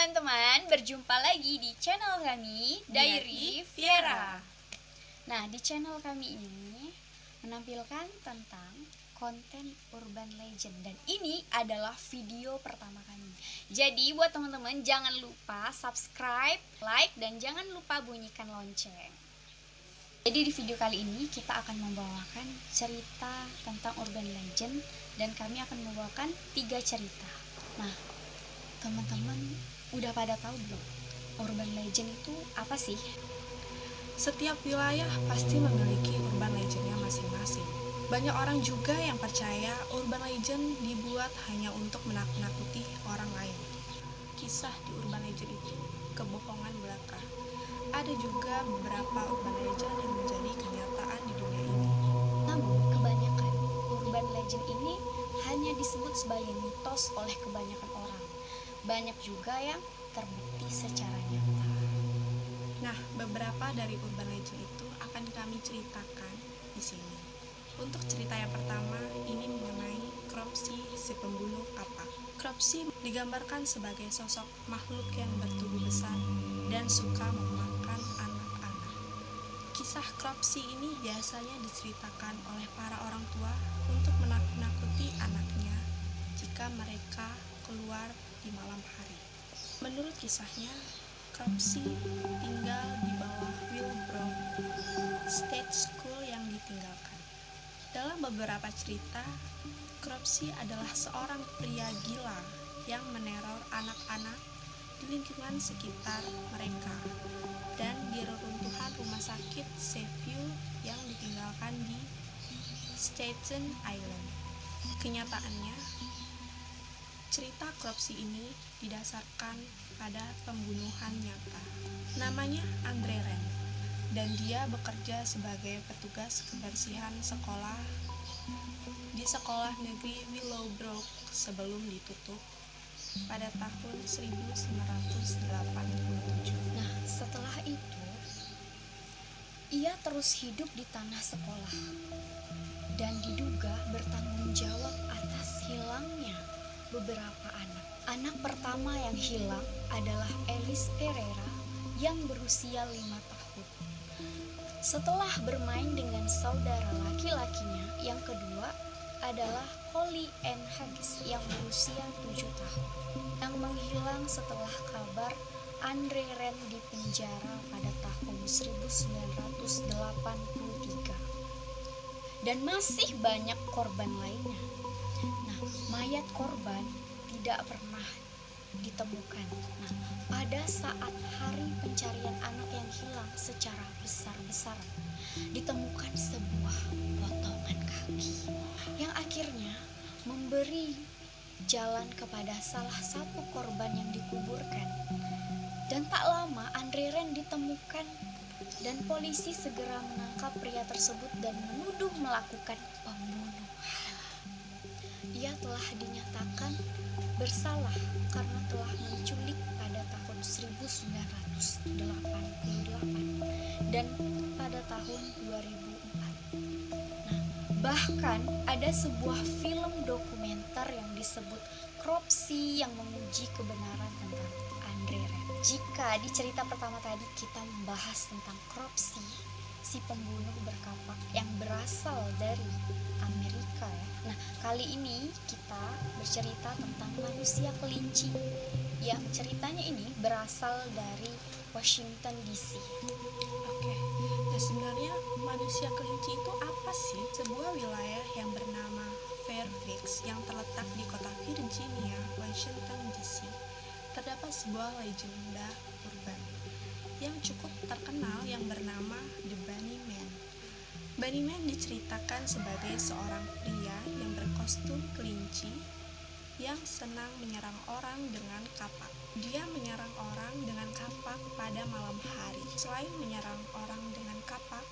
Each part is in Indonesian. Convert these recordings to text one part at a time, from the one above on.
teman-teman, berjumpa lagi di channel kami, Diary Viera. Nah, di channel kami ini menampilkan tentang konten urban legend, dan ini adalah video pertama kami. Jadi buat teman-teman jangan lupa subscribe, like, dan jangan lupa bunyikan lonceng. Jadi di video kali ini kita akan membawakan cerita tentang urban legend, dan kami akan membawakan 3 cerita. Nah, teman-teman udah pada tahu belum urban legend itu apa sih? Setiap wilayah pasti memiliki urban legendnya masing-masing. Banyak orang juga yang percaya urban legend dibuat hanya untuk menakut-nakuti orang lain. Kisah di urban legend itu kebohongan belaka. Ada juga beberapa urban legend yang menjadi kenyataan di dunia ini. Namun kebanyakan urban legend ini hanya disebut sebagai mitos oleh kebanyakan orang. Banyak juga yang terbukti secara nyata. Nah, beberapa dari urban legend itu akan kami ceritakan di sini. Untuk cerita yang pertama, ini mengenai Cropsy, si pembunuh kapak. Cropsy digambarkan sebagai sosok makhluk yang bertubuh besar dan suka memakan anak-anak. Kisah Cropsy ini biasanya diceritakan oleh para orang tua untuk menakut-nakuti anaknya jika mereka keluar di malam hari. Menurut kisahnya, Cropsy tinggal di bawah Willowbrook State School yang ditinggalkan. Dalam beberapa cerita, Cropsy adalah seorang pria gila yang meneror anak-anak di lingkungan sekitar mereka dan di reruntuhan rumah sakit Seaview yang ditinggalkan di Staten Island. Kenyataannya, cerita Cropsy ini didasarkan pada pembunuhan nyata. Namanya Andre Rand, dan dia bekerja sebagai petugas kebersihan sekolah di sekolah negeri Willowbrook sebelum ditutup pada tahun 1987. Nah, setelah itu ia terus hidup di tanah sekolah dan diduga bertanggung jawab atas hilangnya beberapa anak. Anak pertama yang hilang adalah Alice Pereira yang berusia 5 tahun. Setelah bermain dengan saudara laki-lakinya, yang kedua adalah Holly Ann Haggis yang berusia 7 tahun, yang menghilang setelah kabar Andre Rand dipenjara pada tahun 1983. Dan masih banyak korban lainnya. Nah, mayat korban tidak pernah ditemukan. Nah, pada saat hari pencarian anak yang hilang secara besar-besaran, ditemukan sebuah potongan kaki yang akhirnya memberi jalan kepada salah satu korban yang dikuburkan. Dan tak lama Andre Rand ditemukan dan polisi segera menangkap pria tersebut dan menuduh melakukan pembunuhan. Ia telah dinyatakan bersalah karena telah menculik pada tahun 1988 dan pada tahun 2004. Nah, bahkan ada sebuah film dokumenter yang disebut Cropsy yang menguji kebenaran tentang Andre Rand. Jika di cerita pertama tadi kita membahas tentang Cropsy, si pembunuh berkapak yang berasal dari Amerika ya. Nah, kali ini kita bercerita tentang manusia kelinci yang ceritanya ini berasal dari Washington DC. Oke, nah sebenarnya manusia kelinci itu apa sih? Sebuah wilayah yang bernama Fairfax yang terletak di kota Virginia, Washington DC, terdapat sebuah legenda urban yang cukup terkenal yang bernama The Bunny Man. Bunny Man diceritakan sebagai seorang pria yang berkostum kelinci yang senang menyerang orang dengan kapak. Dia menyerang orang dengan kapak pada malam hari. Selain menyerang orang dengan kapak,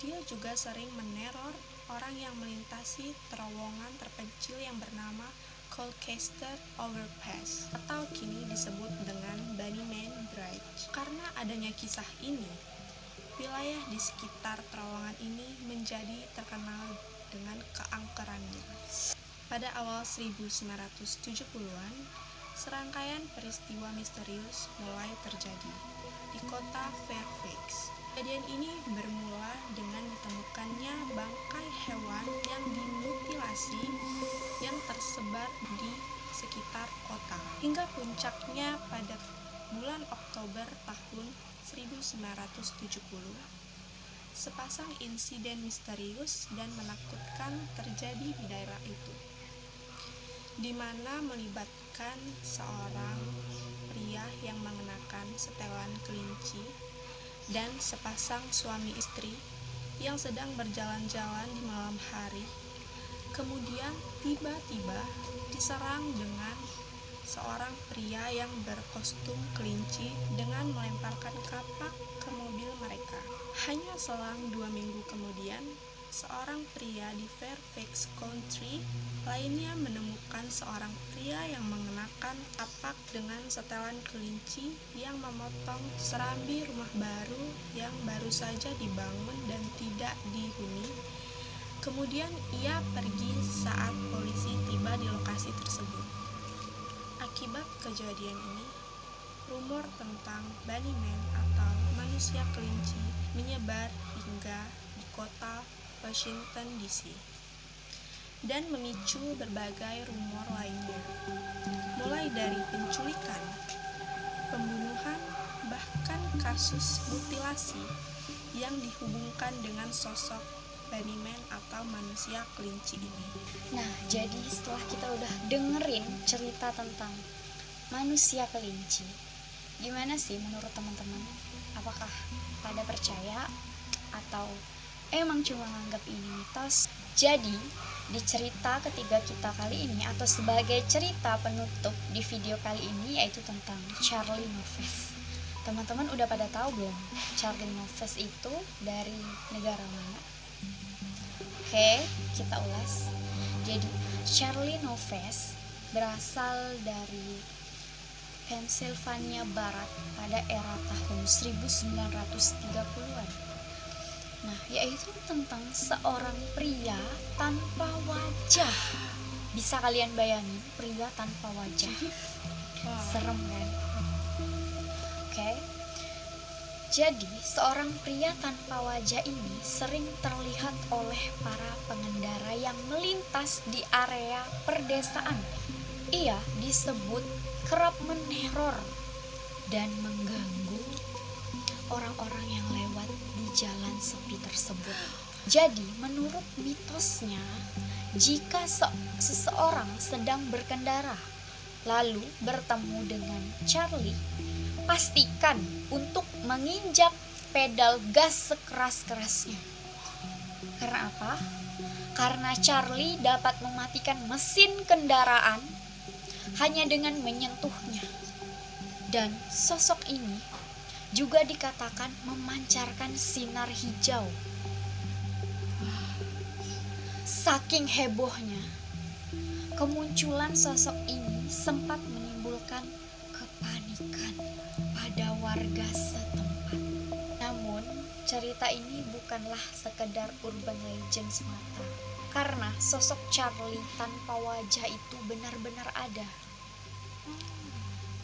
dia juga sering meneror orang yang melintasi terowongan terpencil yang bernama Colchester Overpass atau kini disebut dengan Bunny Man Bridge. Karena adanya kisah ini, wilayah di sekitar terowongan ini menjadi terkenal dengan keangkerannya. Pada awal 1970-an, serangkaian peristiwa misterius mulai terjadi di kota Fairfax. Kejadian ini bermula dengan ditemukannya bangkai hewan yang dimutilasi yang tersebar di sekitar kota. Hingga puncaknya pada bulan Oktober tahun 1970, sepasang insiden misterius dan menakutkan terjadi di daerah itu, di mana melibatkan seorang pria yang mengenakan setelan kelinci dan sepasang suami istri yang sedang berjalan-jalan di malam hari, kemudian tiba-tiba diserang dengan seorang pria yang berkostum kelinci dengan melemparkan kapak ke mobil mereka. Hanya selang 2 minggu kemudian, seorang pria di Fairfax Country lainnya menemukan seorang pria yang mengenakan kapak dengan setelan kelinci yang memotong serambi rumah baru yang baru saja dibangun dan tidak dihuni. Kemudian ia pergi saat polisi tiba di lokasi tersebut. Akibat kejadian ini, rumor tentang Bunnyman atau manusia kelinci menyebar hingga di kota Washington DC dan memicu berbagai rumor lainnya, mulai dari penculikan, pembunuhan, bahkan kasus mutilasi yang dihubungkan dengan sosok Bunnyman atau manusia kelinci ini. Nah, jadi setelah kita udah dengerin cerita tentang manusia kelinci, gimana sih menurut teman-teman? Apakah pada percaya atau emang cuma nganggap ini mitos? Jadi, di cerita ketiga kita kali ini atau sebagai cerita penutup di video kali ini yaitu tentang Charlie Noves. Teman-teman udah pada tahu belum Charlie Noves itu dari negara mana? Oke, kita ulas. Jadi, Charlie Noves berasal dari Pennsylvania Barat pada era tahun 1930-an. Nah, yaitu tentang seorang pria tanpa wajah. Bisa kalian bayangin, pria tanpa wajah? Serem kan? Oke. Jadi, seorang pria tanpa wajah ini sering terlihat oleh para pengendara yang melintas di area perdesaan. Ia disebut kerap meneror dan mengganggu orang-orang yang lewat di jalan sepi tersebut. Jadi, menurut mitosnya, jika seseorang sedang berkendara lalu bertemu dengan Charlie, pastikan untuk menginjak pedal gas sekeras-kerasnya. Karena apa? Karena Charlie dapat mematikan mesin kendaraan hanya dengan menyentuhnya. Dan sosok ini juga dikatakan memancarkan sinar hijau. Saking hebohnya, kemunculan sosok ini sempat menimbulkan kepanikan pada warga setempat. Namun, cerita ini bukanlah sekedar urban legend semata, karena sosok Charlie tanpa wajah itu benar-benar ada.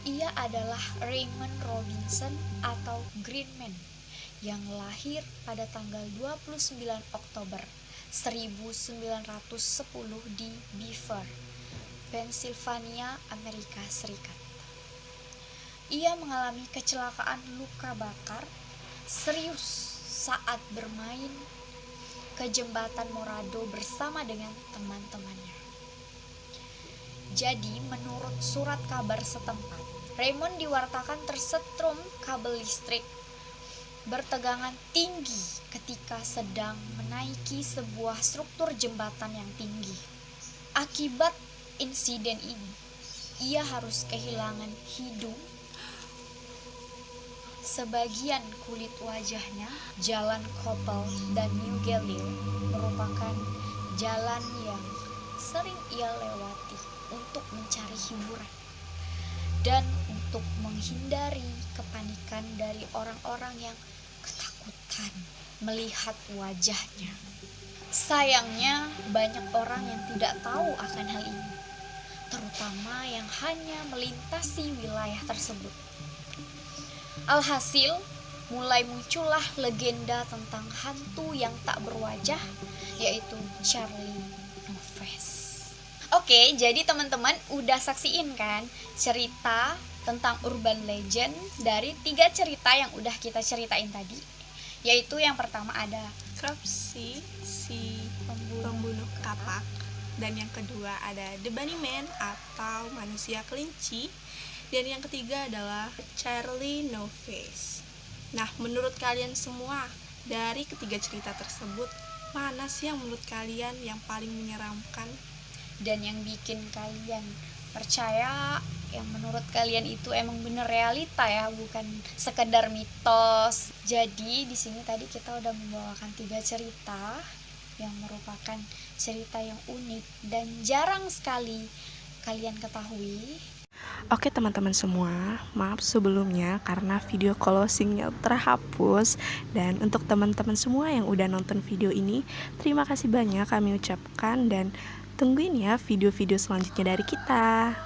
Ia adalah Raymond Robinson atau Green Man yang lahir pada tanggal 29 Oktober 1910 di Beaver, Pennsylvania, Amerika Serikat. Ia mengalami kecelakaan luka bakar serius saat bermain ke jembatan Morado bersama dengan teman-temannya. Jadi, menurut surat kabar setempat, Raymond diwartakan tersetrum kabel listrik bertegangan tinggi ketika sedang menaiki sebuah struktur jembatan yang tinggi. Akibat insiden ini, ia harus kehilangan hidung, sebagian kulit wajahnya. Jalan Copel dan New Galilee merupakan jalan yang sering ia lewati untuk mencari hiburan dan untuk menghindari kepanikan dari orang-orang yang ketakutan melihat wajahnya. Sayangnya banyak orang yang tidak tahu akan hal ini, terutama yang hanya melintasi wilayah tersebut. Alhasil, mulai muncullah legenda tentang hantu yang tak berwajah, yaitu Charlie No Face. Oke, jadi teman-teman udah saksiin kan cerita tentang urban legend dari 3 cerita yang udah kita ceritain tadi. Yaitu yang pertama ada Cropsy, si pembunuh kapak. Dan yang kedua ada The Bunnyman atau manusia kelinci. Dan yang ketiga adalah Charlie No Face. Nah, menurut kalian semua, dari ketiga cerita tersebut, mana sih yang menurut kalian yang paling menyeramkan? dan yang bikin kalian percaya, yang menurut kalian itu emang bener realita ya, bukan sekedar mitos. Jadi di sini tadi kita udah membawakan 3 cerita yang merupakan cerita yang unik dan jarang sekali kalian ketahui. Oke teman-teman semua, maaf sebelumnya karena video closingnya terhapus. Dan untuk teman-teman semua yang udah nonton video ini, terima kasih banyak kami ucapkan. Dan tungguin ya video-video selanjutnya dari kita.